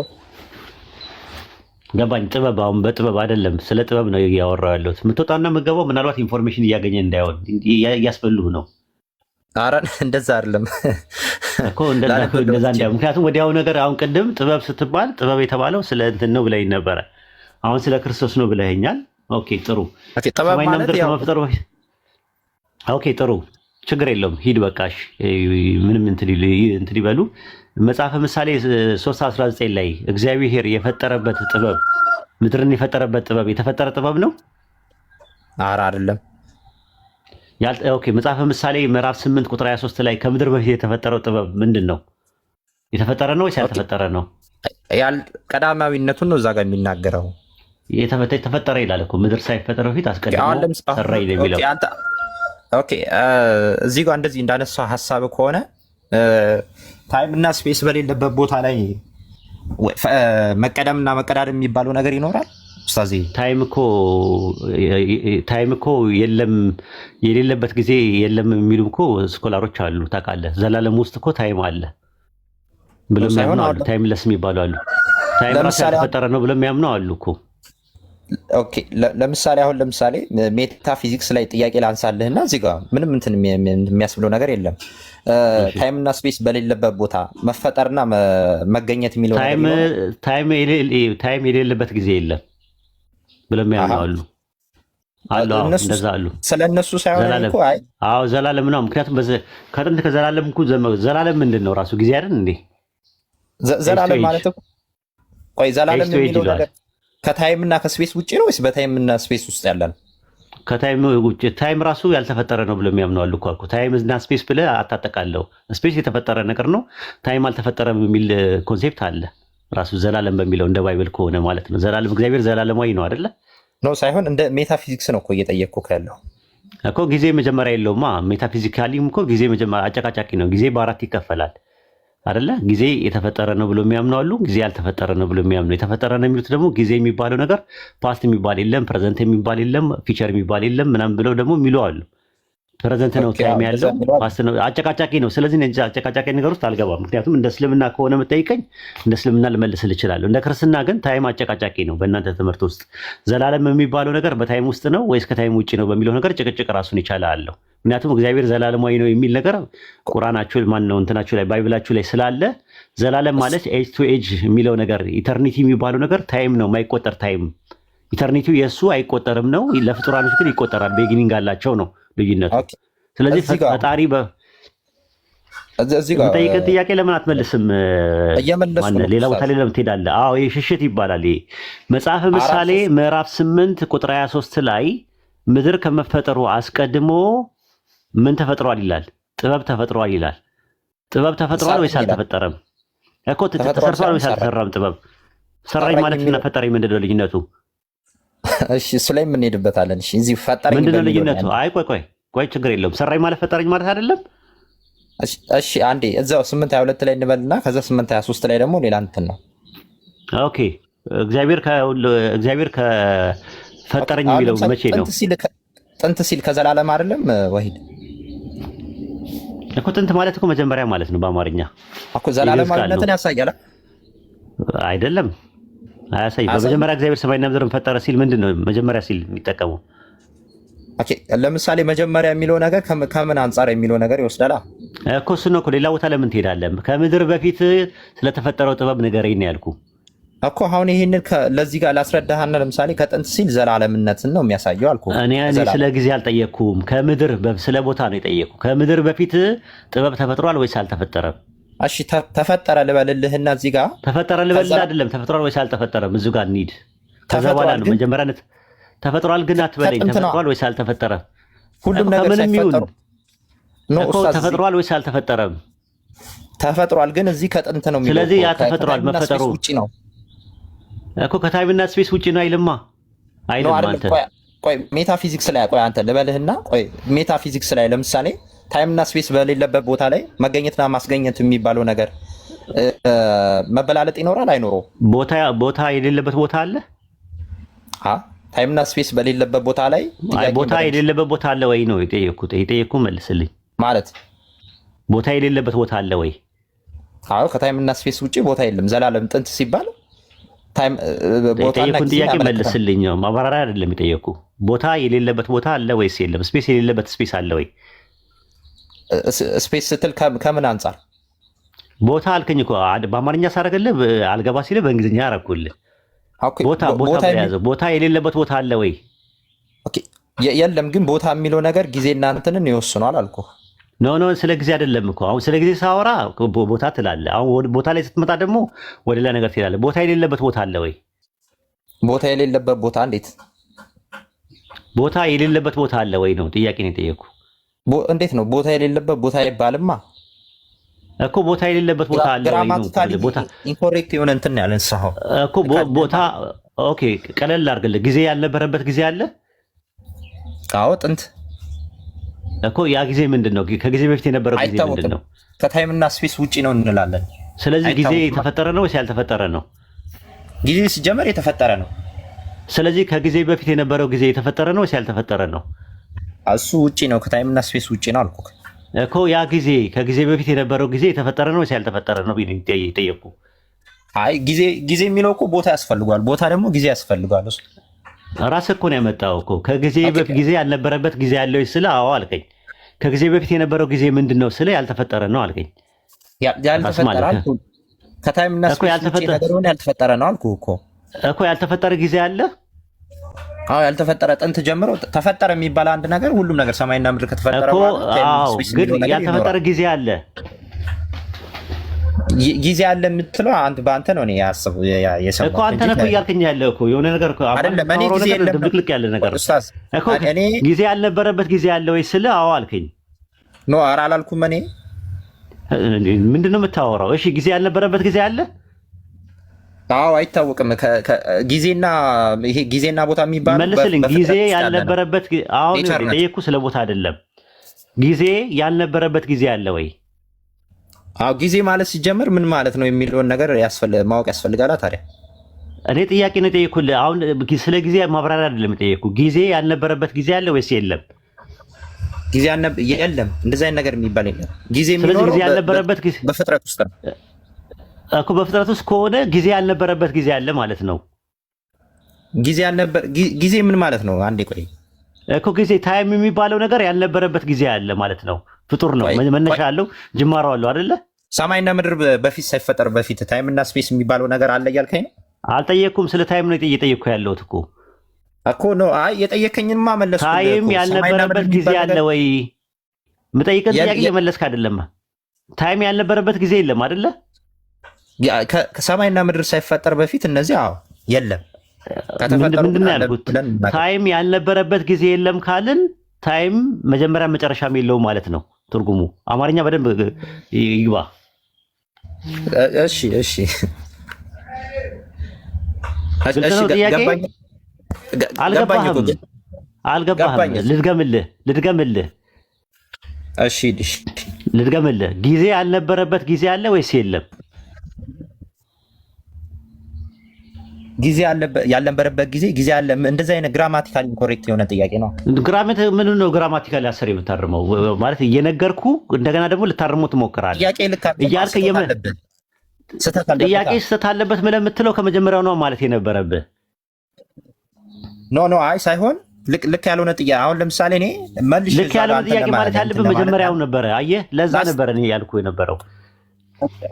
ገባኝ። ጥበብ አሁን በጥበብ አይደለም፣ ስለ ጥበብ ነው እያወራሁ ያለሁት። የምትወጣና የምትገባው ምናልባት ኢንፎርሜሽን እያገኘ እንዳይሆን እያስበሉህ ነው። ኧረ እንደዛ አይደለም እኮ እንደዛ እንዳይሆን። ምክንያቱም ወዲያው ነገር አሁን ቅድም ጥበብ ስትባል ጥበብ የተባለው ስለ እንትን ነው ብለኸኝ ነበረ። አሁን ስለ ክርስቶስ ነው ብለኸኛል። ኦኬ ጥሩ። ሰማይና ምድር ከመፍጠሩ በፊት ኦኬ ጥሩ፣ ችግር የለውም። ሂድ በቃሽ። ምንም እንትን ይበሉ። መጽሐፈ ምሳሌ 3:19 ላይ እግዚአብሔር የፈጠረበት ጥበብ ምድርን የፈጠረበት ጥበብ የተፈጠረ ጥበብ ነው? ኧረ አይደለም። ኦኬ መጽሐፈ ምሳሌ ምዕራፍ 8 ቁጥር 23 ላይ ከምድር በፊት የተፈጠረው ጥበብ ምንድን ነው? የተፈጠረ ነው ወይስ ያልተፈጠረ ነው? ቀዳማዊነቱን ነው እዛ ጋር የሚናገረው። የተፈጠረ ይላል እኮ ምድር ሳይፈጠር በፊት አስቀድሞ ሰራ የሚለው። ኦኬ እዚህ ጋር እንደዚህ እንዳነሳው ሐሳብ ከሆነ ታይም እና ስፔስ በሌለበት ቦታ ላይ መቀደምና መቀዳደም የሚባለው ነገር ይኖራል? ኡስታዝ ታይም እኮ የለም፣ የሌለበት ጊዜ የለም የሚሉ እኮ ስኮላሮች አሉ ታውቃለህ። ዘላለም ውስጥ እኮ ታይም አለ ብለው የሚያምኑ አሉ። ታይምለስ የሚባሉ አሉ። ታይም ራሱ ያልተፈጠረ ነው ብለው የሚያምኑ አሉ እኮ። ኦኬ ለምሳሌ ሜታፊዚክስ ላይ ጥያቄ ላንሳልህና እዚህ ጋር ምንም እንትን የሚያስብለው ነገር የለም። ታይም እና ስፔስ በሌለበት ቦታ መፈጠርና መገኘት የሚለው ታይም የሌለበት ጊዜ የለም ብለው የሚያምኑ አሉ። እንደዛ አሉ። ስለነሱ ሳይሆን እኮ አዎ ዘላለም ነው። ምክንያቱም ከጥንት ከዘላለም እኮ ዘላለም ምንድን ነው ራሱ ጊዜ አይደል እንዴ? ዘላለም ማለት እኮ ቆይ ዘላለም የሚለው ነገር ከታይም እና ከስፔስ ውጪ ነው ወይስ በታይም እና ስፔስ ውስጥ ያለ ነው? ከታይም ውጪ። ታይም ራሱ ያልተፈጠረ ነው ብለው የሚያምኑ አሉ እኮ። ታይም እና ስፔስ ብለህ አታጠቃለው። ስፔስ የተፈጠረ ነገር ነው፣ ታይም አልተፈጠረም የሚል ኮንሴፕት አለ ራሱ ዘላለም በሚለው እንደ ባይብል ከሆነ ማለት ነው። ዘላለም እግዚአብሔር ዘላለማዊ ነው አይደለ? ነው ሳይሆን እንደ ሜታፊዚክስ ነው እኮ እየጠየቅኩ ያለው እኮ። ጊዜ መጀመሪያ የለውማ። ሜታፊዚካሊም እኮ ጊዜ መጀመሪያ አጨቃጫቂ ነው። ጊዜ በአራት ይከፈላል አይደለ? ጊዜ የተፈጠረ ነው ብሎ የሚያምኑ አሉ፣ ጊዜ ያልተፈጠረ ነው ብሎ የሚያምኑ። የተፈጠረ ነው የሚሉት ደግሞ ጊዜ የሚባለው ነገር ፓስት የሚባል የለም፣ ፕሬዘንት የሚባል የለም፣ ፊቸር የሚባል የለም ምናምን ብለው ደግሞ የሚሉ አሉ። ፕሬዘንት ነው ታይም ያለው ፓስት ነው አጨቃጫቂ ነው። ስለዚህ እንጂ አጨቃጫቂ ነገር ውስጥ አልገባም። ምክንያቱም እንደ እስልምና ከሆነ የምጠይቀኝ እንደ እስልምና ልመልስልህ እችላለሁ። እንደ ክርስትና ግን ታይም አጨቃጫቂ ነው። በእናንተ ትምህርት ውስጥ ዘላለም የሚባለው ነገር በታይም ውስጥ ነው ወይስ ከታይም ውጪ ነው በሚለው ነገር ጭቅጭቅ ራሱን ይቻላል አለው። ምክንያቱም እግዚአብሔር ዘላለማዊ ነው የሚል ነገር ቁርአናችሁ ማን ነው እንትናችሁ ላይ ባይብላችሁ ላይ ስላለ ዘላለም ማለት ኤጅ ቱ ኤጅ የሚለው ነገር ኢተርኒቲ የሚባለው ነገር ታይም ነው፣ የማይቆጠር ታይም። ኢተርኒቲው የእሱ አይቆጠርም ነው፣ ለፍጡራኖች ግን ይቆጠራል። ቤጊኒንግ አላቸው ነው ልዩነቱ። ስለዚህ ፈጣሪ በጠይቀን ጥያቄ ለምን አትመልስም? ሌላ ቦታ ላይ ለምን ትሄዳለህ? አዎ ይሄ ሽሽት ይባላል። ይሄ መጽሐፈ ምሳሌ ምዕራፍ 8 ቁጥር 23 ላይ ምድር ከመፈጠሩ አስቀድሞ ምን ተፈጥሯል ይላል? ጥበብ ተፈጥሯል ይላል። ጥበብ ተፈጥሯል ወይስ አልተፈጠረም? እኮ ተሰርቷል ወይስ አልተሰራም? ጥበብ ሰራኝ ማለትና ፈጠረኝ ምንድን ነው ልዩነቱ? እሺ እሱ ላይ የምንሄድበታለን። እሺ እዚህ ፈጠረኝ ምንድን ነው ልዩነቱ? አይ ቆይ ችግር የለውም። ሰራኝ ማለት ፈጠረኝ ማለት አይደለም። እሺ አንዴ እዛው 8:22 ላይ እንበልና ከዛ 8:23 ላይ ደግሞ ሌላ እንትን ነው። ኦኬ እግዚአብሔር ከፈጠረኝ የሚለው መቼ ነው? ጥንት ሲል ከዘላለም አይደለም ወሂድ እኮ ጥንት ማለት እኮ መጀመሪያ ማለት ነው በአማርኛ እኮ ዘላለማዊነትን ያሳያል አይደለም? አያሳይ። በመጀመሪያ እግዚአብሔር ሰማይና ምድርን ፈጠረ ሲል ምንድን ነው መጀመሪያ ሲል የሚጠቀመው? ኦኬ ለምሳሌ መጀመሪያ የሚለው ነገር ከምን አንፃር የሚለው ነገር ይወስዳል እኮ እሱ ነው እኮ። ሌላ ቦታ ለምን ትሄዳለህ? ከምድር በፊት ስለተፈጠረው ጥበብ ንገረኝ ነው ያልኩህ እኮ። አሁን ይሄንን ለዚህ ጋር ላስረዳህና ለምሳሌ ከጥንት ሲል ዘላለምነትን ነው የሚያሳየው አልኩህ። እኔ ስለ ጊዜ አልጠየቅኩም፣ ከምድር ስለ ቦታ ነው የጠየቅኩህ። ከምድር በፊት ጥበብ ተፈጥሯል ወይስ አልተፈጠረም? እሺ ተፈጠረ ልበልልህና እዚህ ጋር ተፈጠረ ልበልልህ አይደለም፣ ተፈጥሯል ወይስ አልተፈጠረም? እዚሁ ጋር እንሂድ። ከዛ በኋላ ነው መጀመሪያ ተፈጥሯል ግን አትበለኝ። ተፈጥሯል ወይስ አልተፈጠረም? ሁሉም ነገር ሳይፈጠር ነው እኮ ተፈጥሯል ወይስ አልተፈጠረም? ተፈጥሯል ግን እዚህ ከጥንት ነው የሚለው። ስለዚህ ያ ተፈጥሯል መፈጠሩ ውጪ ነው እኮ ከታይምና ስፔስ ውጪ ነው አይልማ አንተ። ቆይ ሜታፊዚክስ ላይ ቆይ አንተ ልበልህና ቆይ ሜታፊዚክስ ላይ ለምሳሌ ታይምና ስፔስ በሌለበት ቦታ ላይ መገኘትና ማስገኘት የሚባለው ነገር መበላለጥ ይኖራል አይኖረው? ቦታ የሌለበት ቦታ አለ? ታይምና ስፔስ በሌለበት ቦታ ላይ ቦታ የሌለበት ቦታ አለ ወይ ነው የጠየኩህ። መልስልኝ። ማለት ቦታ የሌለበት ቦታ አለ ወይ? አዎ ከታይምና ስፔስ ውጪ ቦታ የለም። ዘላለም ጥንት ሲባል ታይም ቦታና ጥያቄ መልስልኝ። ማብራሪያ አይደለም የጠየኩህ። ቦታ የሌለበት ቦታ አለ ወይስ የለም? ስፔስ የሌለበት ስፔስ አለ ወይ? ስፔስ ስትል ከምን አንፃር ቦታ አልከኝ እኮ። በአማርኛ ሳረገልህ አልገባ ሲልህ በእንግሊዝኛ አረኩልህ። ቦታ የሌለበት ቦታ አለ ወይ? የለም። ግን ቦታ የሚለው ነገር ጊዜና እንትንን ይወስኗል አልኩህ። ኖ ስለ ጊዜ አይደለም እኮ። አሁን ስለ ጊዜ ሳወራ ቦታ ትላለህ። አሁን ቦታ ላይ ስትመጣ ደግሞ ወደ ሌላ ነገር ትላለህ። ቦታ የሌለበት ቦታ አለ ወይ? ቦታ የሌለበት ቦታ እንዴት? ቦታ የሌለበት ቦታ አለ ወይ ነው ጥያቄ ነው የጠየኩህ። እንዴት ነው ቦታ የሌለበት ቦታ አይባልማ እኮ። ቦታ የሌለበት ቦታ አለ ወይ ነው? ቦታ ኢንኮሬክት የሆነ እንትን ያለን ሰው እኮ ቦታ። ኦኬ ቀለል አድርግልህ። ጊዜ ያልነበረበት ጊዜ አለ? አዎ ጥንት እኮ። ያ ጊዜ ምንድን ነው? ከጊዜ በፊት የነበረው ጊዜ ምንድን ነው? ከታይምና ስፔስ ውጪ ነው እንላለን። ስለዚህ ጊዜ የተፈጠረ ነው ወይስ ያልተፈጠረ ነው? ጊዜ ሲጀመር የተፈጠረ ነው። ስለዚህ ከጊዜ በፊት የነበረው ጊዜ የተፈጠረ ነው ወይስ ያልተፈጠረ ነው? እሱ ውጪ ነው፣ ከታይምና ስፔስ ውጪ ነው አልኩህ እኮ። ያ ጊዜ ከጊዜ በፊት የነበረው ጊዜ የተፈጠረ ነው ወይስ ያልተፈጠረ ነው ጠየቁ። አይ ጊዜ የሚለው እኮ ቦታ ያስፈልጓል። ቦታ ደግሞ ጊዜ ያስፈልጓል። እሱ ራስህ እኮ ነው ያመጣው እኮ። ከጊዜ በፊት ጊዜ ያልነበረበት ጊዜ ያለው ስለ አዎ አልከኝ። ከጊዜ በፊት የነበረው ጊዜ ምንድን ነው ስለ ያልተፈጠረ ነው አልከኝ። ያልተፈጠረ አልኩህ። ከታይምና ስፔስ ያልተፈጠረ ነው አልኩህ እኮ። ያልተፈጠረ ጊዜ አለ? አዎ ያልተፈጠረ ጥንት ጀምሮ ተፈጠረ የሚባል አንድ ነገር ሁሉም ነገር ሰማይና ምድር ከተፈጠረ ግን ያልተፈጠረ ጊዜ አለ። ጊዜ አለ የምትለው አንተ በአንተ ነው እኔ ያስበው የሰማው እኮ። አንተ ነህ እያልከኝ ያለው እኮ የሆነ ነገር እኮ አይደለም። እኔ ጊዜ የለም ድብልቅልቅ ያለ ነገር እኮ። ጊዜ ያልነበረበት ጊዜ አለ ወይ ስለ አዎ አልከኝ። ኖ ኧረ አላልኩም። እኔ ምንድን ነው የምታወራው? እሺ ጊዜ ያልነበረበት ጊዜ አለ? አዎ አይታወቅም። ጊዜና ቦታ የሚባል መልስልኝ። ጊዜ ያልነበረበት አሁን ጠየኩ፣ ስለ ቦታ አይደለም። ጊዜ ያልነበረበት ጊዜ አለ ወይ? አዎ ጊዜ ማለት ሲጀምር ምን ማለት ነው የሚለውን ነገር ማወቅ ያስፈልጋል። ታዲያ እኔ ጥያቄ ነው የጠየኩልህ። አሁን ስለ ጊዜ ማብራሪያ አይደለም የጠየኩህ። ጊዜ ያልነበረበት ጊዜ አለ ወይስ የለም? ጊዜ የለም። እንደዚህ አይነት ነገር የሚባል የለም። ጊዜ ስለዚህ የሚኖረው ጊዜ ያልነበረበት ጊዜ በፍጥረት ውስጥ ነው እኮ። በፍጥረት ውስጥ ከሆነ ጊዜ ያልነበረበት ጊዜ አለ ማለት ነው። ጊዜ ምን ማለት ነው? አንዴ ቆይ እኮ ጊዜ ታይም የሚባለው ነገር ያልነበረበት ጊዜ አለ ማለት ነው። ፍጡር ነው፣ መነሻ አለው፣ ጅማሮ አለው አይደለ? ሰማይና ምድር በፊት ሳይፈጠር በፊት ታይም እና ስፔስ የሚባለው ነገር አለ እያልከኝ ነው? አልጠየቅኩም። ስለ ታይም ነው እየጠየቅኩ ያለሁት እኮ ነው። አይ የጠየከኝንማ መለስኩ። ታይም ያልነበረበት ጊዜ አለ ወይ? የምጠይቀን ጥያቄ እየመለስክ አይደለም። ታይም ያልነበረበት ጊዜ የለም አይደለ? ከሰማይና ምድር ሳይፈጠር በፊት እነዚህ የለም። ምንድን ነው ያልኩት? ታይም ያልነበረበት ጊዜ የለም ካልን ታይም መጀመሪያ መጨረሻም የለውም ማለት ነው ትርጉሙ። አማርኛ በደንብ ይግባ። እሺ ግልጽ ነው ጥያቄ? አልገባህም? ልድገምልህ። እሺ ልድገምልህ። ጊዜ ያልነበረበት ጊዜ አለ ወይስ የለም? ጊዜ ያልነበረበት ጊዜ አለ። እንደዚህ አይነት ግራማቲካሊ ኢንኮሬክት የሆነ ጥያቄ ነው። ምን ነው ግራማቲካሊ አሰር የምታርመው? ማለት እየነገርኩ እንደገና ደግሞ ልታርመው ትሞክራለህ። ጥያቄ ስህተት አለበት ብለህ የምትለው ከመጀመሪያው ነው ማለት የነበረብህ። ኖ አይ ሳይሆን ልክ ያልሆነ ጥያቄ። አሁን ለምሳሌ እኔ መልሽ ልክ ያልሆነ ጥያቄ ማለት ያለብህ መጀመሪያው ነበረ። አየህ፣ ለዛ ነበረ እኔ ያልኩህ የነበረው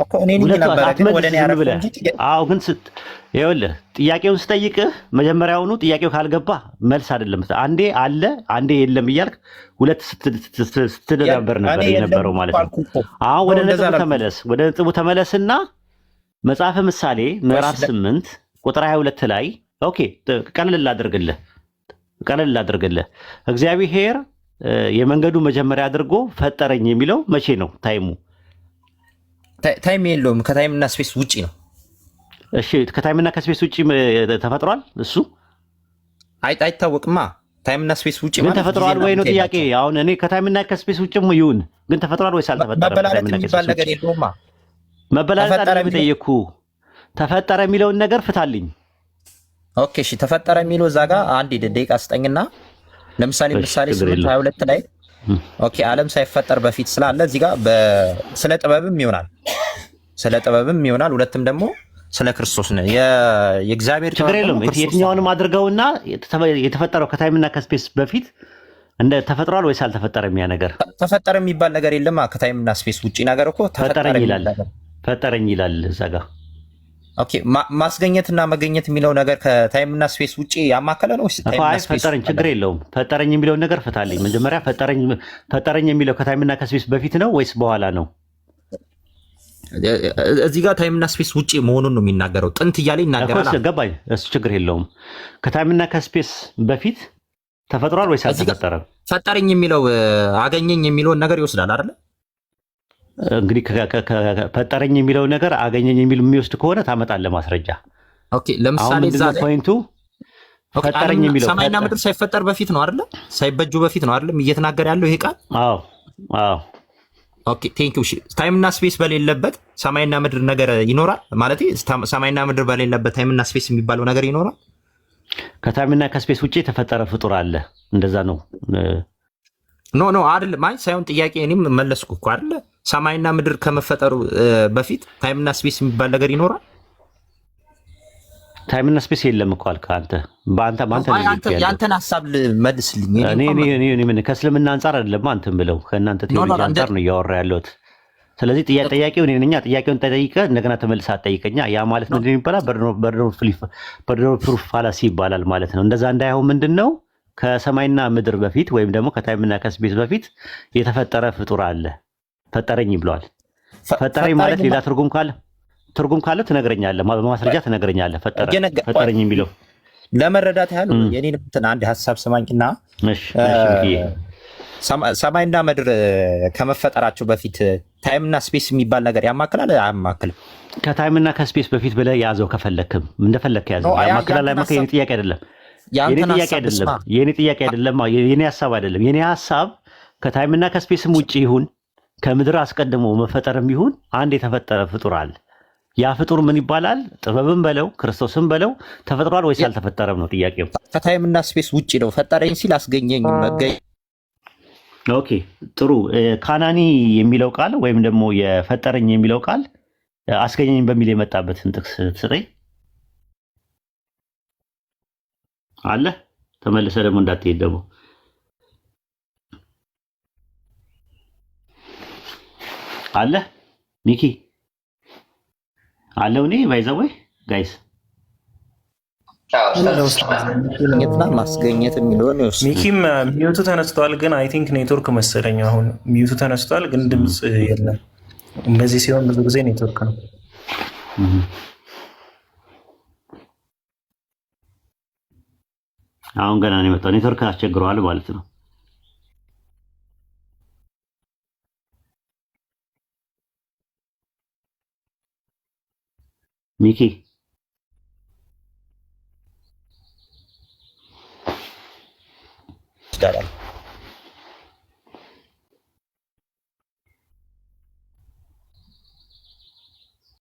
እኮ እኔ ነበረ። ግን ወደ እኔ ያረፈ እንጂ ግን ይኸውልህ ጥያቄውን ስጠይቅህ መጀመሪያውኑ ጥያቄው ካልገባ መልስ አይደለም። አንዴ አለ አንዴ የለም እያልክ ሁለት ስትደናበር ነበር የነበረው ማለት ነው። አሁን ወደ ነጥቡ ተመለስና መጽሐፈ ምሳሌ ምዕራፍ 8 ቁጥር 22 ላይ ኦኬ፣ ቀለል ላድርግልህ። እግዚአብሔር የመንገዱ መጀመሪያ አድርጎ ፈጠረኝ የሚለው መቼ ነው? ታይም የለውም። ከታይምና ስፔስ ውጪ ነው። እሺ፣ ከታይምና ከስፔስ ውጪ ተፈጥሯል? እሱ አይታወቅማ። ታይምና ስፔስ ውጪ ማለት ተፈጥሯል ወይ ነው ጥያቄ። አሁን እኔ ከታይምና ከስፔስ ውጪም ይሁን ግን ተፈጥሯል ወይስ አልተፈጠረም? መበላለጥ የሚባል ነገር የለውማ። መበላለጥ አይደለም የጠየቅኩ። ተፈጠረ የሚለውን ነገር ፍታልኝ። ኦኬ እሺ፣ ተፈጠረ የሚለው እዛ ጋር አንድ ደቂቃ ስጠኝና ለምሳሌ ምሳሌ 8:22 ላይ ኦኬ፣ ዓለም ሳይፈጠር በፊት ስላለ እዚህ ጋር ስለ ጥበብም ይሆናል። ሁለትም ደግሞ ስለ ክርስቶስ ነው። የእግዚአብሔር ችግር የለውም። የትኛውንም አድርገውና የተፈጠረው ከታይምና ከስፔስ በፊት እንደ ተፈጥሯል ወይስ አልተፈጠረም? ያ ነገር ተፈጠረ የሚባል ነገር የለማ። ከታይምና ስፔስ ውጪ ነገር እኮ ፈጠረኝ ይላል እዛ ጋር። ኦኬ፣ ማስገኘትና መገኘት የሚለው ነገር ከታይምና ስፔስ ውጪ ያማከለ ነው ወይስ ታይምና ስፔስ? ፈጠረኝ ችግር የለውም። ፈጠረኝ የሚለውን ነገር ፍታልኝ መጀመሪያ። ፈጠረኝ የሚለው ከታይምና ከስፔስ በፊት ነው ወይስ በኋላ ነው? እዚህ ጋር ታይምና ስፔስ ውጪ መሆኑን ነው የሚናገረው። ጥንት እያለ ይናገራል። ገባኝ። እሱ ችግር የለውም። ከታይምና ከስፔስ በፊት ተፈጥሯል ወይስ አልተፈጠረም? ፈጠረኝ የሚለው አገኘኝ የሚለውን ነገር ይወስዳል አይደለ? እንግዲህ ፈጠረኝ የሚለው ነገር አገኘኝ የሚል የሚወስድ ከሆነ ታመጣለህ ማስረጃ። ኦኬ፣ ለምሳሌ እዛ ላይ ፖይንቱ ፈጠረኝ የሚለው ሰማይና ምድር ሳይፈጠር በፊት ነው አይደለ? ሳይበጁ በፊት ነው አይደለም እየተናገረ ያለው ይሄ ቃል? አዎ። ኦኬ ቴንክ ዩ። ታይምና ስፔስ በሌለበት ሰማይና ምድር ነገር ይኖራል ማለት? ሰማይና ምድር በሌለበት ታይምና ስፔስ የሚባለው ነገር ይኖራል? ከታይምና ከስፔስ ውጪ የተፈጠረ ፍጡር አለ። እንደዛ ነው። ኖ አይደለም። አይ ሳይሆን ጥያቄ እኔም መለስኩ እኮ አይደለ? ሰማይና ምድር ከመፈጠሩ በፊት ታይምና ስፔስ የሚባል ነገር ይኖራል? ታይምና ስፔስ የለም እኮ አልከ አንተ። ያንተን ሀሳብ መልስልኝ። እኔ ከእስልምና አንጻር አይደለም አንተም ብለው ከእናንተ ቴዎሎጂ አንጻር ነው እያወራ ያለሁት። ስለዚህ ጥያቄው እኔ ነኝ። ጥያቄውን ጠይቀህ እንደገና ተመልሰህ አትጠይቀኛ። ያ ማለት ምንድን ይባላል? በርደር ፕሩፍ ፋላሲ ይባላል ማለት ነው። እንደዛ እንዳይሆን ምንድን ነው ከሰማይና ምድር በፊት ወይም ደግሞ ከታይምና ከስፔስ በፊት የተፈጠረ ፍጡር አለ። ፈጠረኝ ብለዋል። ፈጠረኝ ማለት ሌላ ትርጉም ካለ ትነግረኛለህ፣ በማስረጃ ትነግረኛለህ። ፈጠረኝ የሚለው ለመረዳት ያህል የኔን አንድ ሀሳብ ስማኝና ሰማይና ምድር ከመፈጠራቸው በፊት ታይምና ስፔስ የሚባል ነገር ያማክላል አያማክልም? ከታይምና ከስፔስ በፊት ብለህ ያዘው። ከፈለክም እንደፈለክ ያዘው። ያማክላል አይማክል የኔ ጥያቄ አይደለም። የኔ ሀሳብ አይደለም። የኔ ሀሳብ ከታይምና ከስፔስም ውጭ ይሁን ከምድር አስቀድሞ መፈጠርም ይሁን አንድ የተፈጠረ ፍጡር አለ። ያ ፍጡር ምን ይባላል? ጥበብም በለው ክርስቶስም በለው ተፈጥሯል ወይስ አልተፈጠረም ነው ጥያቄው። ከታይምና ስፔስ ውጭ ነው። ፈጠረኝ ሲል አስገኘኝ መገኝ ኦኬ ጥሩ። ካናኒ የሚለው ቃል ወይም ደግሞ የፈጠረኝ የሚለው ቃል አስገኘኝ በሚል የመጣበትን ጥቅስ ትሰጠኝ አለ። ተመልሰ ደግሞ እንዳትሄድ ደግሞ አለ ሚኪ አለው። እኔ ባይዘወይ ጋይስ ማግኘትና ማስገኘት የሚለውን ይወስዱ። ሚኪም ሚዩቱ ተነስቷል፣ ግን አይ ቲንክ ኔትወርክ መሰለኝ። አሁን ሚዩቱ ተነስቷል፣ ግን ድምፅ የለም። እንደዚህ ሲሆን ብዙ ጊዜ ኔትወርክ ነው። አሁን ገና ነው የመጣው። ኔትወርክ አስቸግረዋል ማለት ነው። ሚኪ ይችላል